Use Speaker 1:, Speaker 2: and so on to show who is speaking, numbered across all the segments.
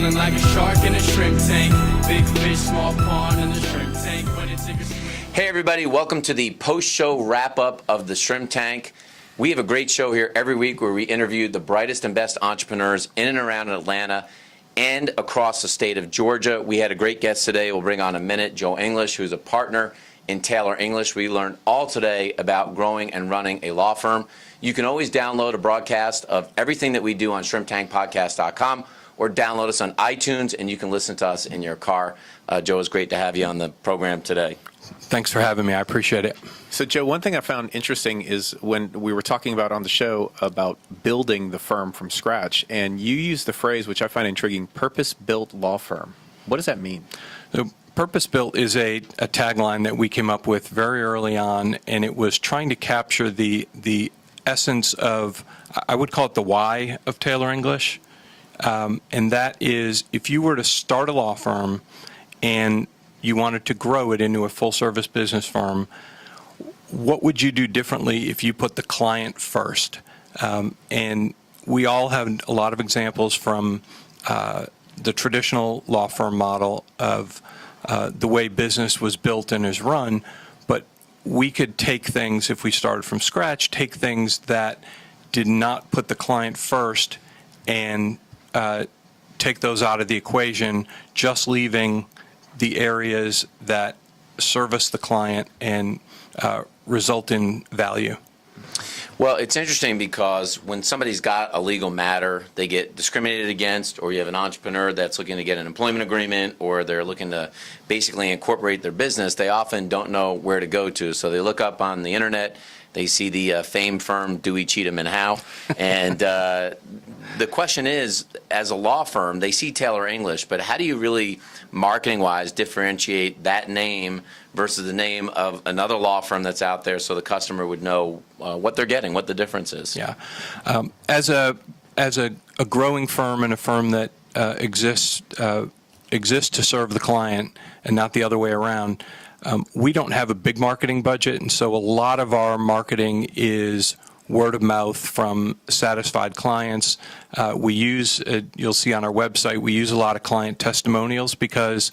Speaker 1: Swimming like a shark in a shrimp tank. Big fish, small pond in the shrimp tank. When it's in your swim.
Speaker 2: Hey everybody, welcome to the post-show wrap-up of the Shrimp Tank. We have a great show here every week where we interview the brightest and best entrepreneurs in and around Atlanta and across the state of Georgia. We had a great guest today. We'll bring on in a minute, Joe English, who's a partner in Taylor English. We learned all today about growing and running a law firm. You can always download a broadcast of everything that we do on shrimptankpodcast.com or download us on iTunes, and you can listen to us in your car. Joe, it's great to have you on the program today.
Speaker 3: Thanks for having me. I appreciate it.
Speaker 4: So, Joe, one thing I found interesting is when we were talking about on the show about building the firm from scratch, and you used the phrase, which I find intriguing, purpose-built law firm. What does that mean?
Speaker 3: So purpose-built is a tagline that we came up with very early on, and it was trying to capture the essence of, I would call it the why of Taylor English. And that is, if you were to start a law firm and you wanted to grow it into a full-service business firm, what would you do differently if you put the client first? And we all have a lot of examples from the traditional law firm model of the way business was built and is run, but we could take things, if we started from scratch, take things that did not put the client first and take those out of the equation, just leaving the areas that service the client and result in value.
Speaker 2: Well, it's interesting because when somebody's got a legal matter, they get discriminated against, or you have an entrepreneur that's looking to get an employment agreement, or they're looking to basically incorporate their business, they often don't know where to go to. So they look up on the internet, they see the famed firm Dewey, Cheatham, and Howe. And the question is, as a law firm, they see Taylor English, but how do you really, marketing-wise, differentiate that name versus the name of another law firm that's out there so the customer would know what they're getting, what the difference is?
Speaker 3: Yeah. As a growing firm and a firm that exists to serve the client and not the other way around, we don't have a big marketing budget, and so a lot of our marketing is word of mouth from satisfied clients. We use, you'll see on our website, we use a lot of client testimonials because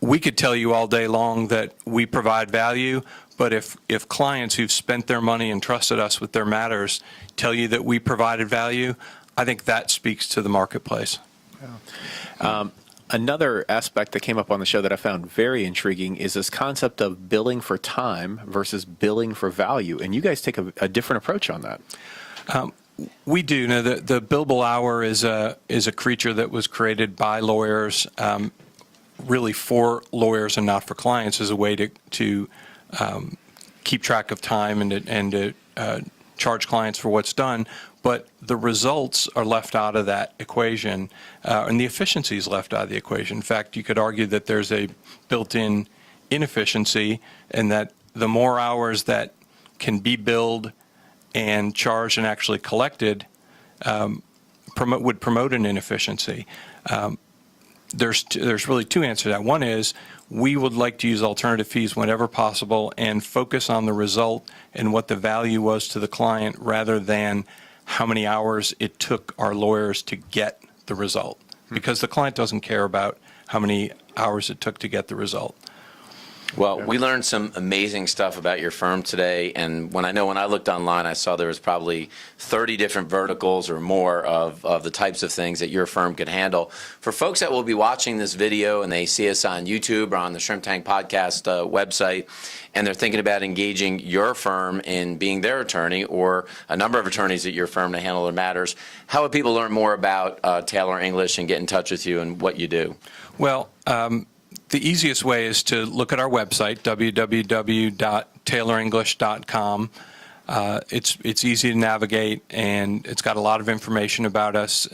Speaker 3: we could tell you all day long that we provide value, but if clients who've spent their money and trusted us with their matters tell you that we provided value, I think that speaks to the marketplace.
Speaker 4: Yeah. Another aspect that came up on the show that I found very intriguing is this concept of billing for time versus billing for value. And you guys take a different approach on that.
Speaker 3: We do. Now, the billable hour is a creature that was created by lawyers, really for lawyers and not for clients, as a way to keep track of time and to charge clients for what's done. But the results are left out of that equation, and the efficiency is left out of the equation. In fact, you could argue that there's a built-in inefficiency, and that the more hours that can be billed and charged and actually collected would promote an inefficiency. There's really two answers to that. One is we would like to use alternative fees whenever possible and focus on the result and what the value was to the client rather than how many hours it took our lawyers to get the result, because the client doesn't care about how many hours it took to get the result.
Speaker 2: Well, we learned some amazing stuff about your firm today, and when I looked online, I saw there was probably 30 different verticals or more of the types of things that your firm could handle. For folks that will be watching this video and they see us on YouTube or on the Shrimp Tank Podcast website, and they're thinking about engaging your firm in being their attorney or a number of attorneys at your firm to handle their matters, how would people learn more about Taylor English and get in touch with you and what you do?
Speaker 3: Well, the easiest way is to look at our website, www.taylorenglish.com. It's easy to navigate, and it's got a lot of information about us.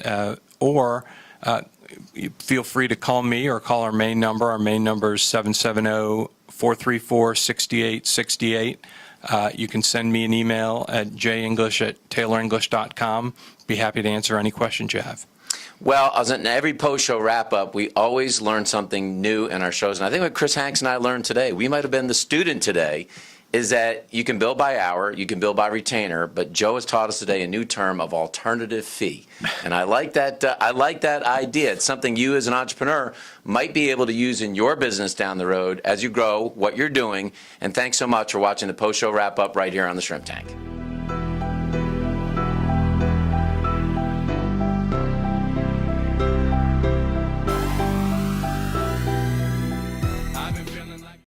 Speaker 3: Or feel free to call me or call our main number. Our main number is 770-434-6868. You can send me an email at jenglish@taylorenglish.com. Be happy to answer any questions you have.
Speaker 2: Well, as in every post-show wrap-up, we always learn something new in our shows. And I think what Chris Hanks and I learned today, we might have been the student today is that you can bill by hour, you can bill by retainer, but Joe has taught us today a new term of alternative fee. And I like that idea. It's something you as an entrepreneur might be able to use in your business down the road as you grow what you're doing. And thanks so much for watching the post-show wrap-up right here on the Shrimp Tank.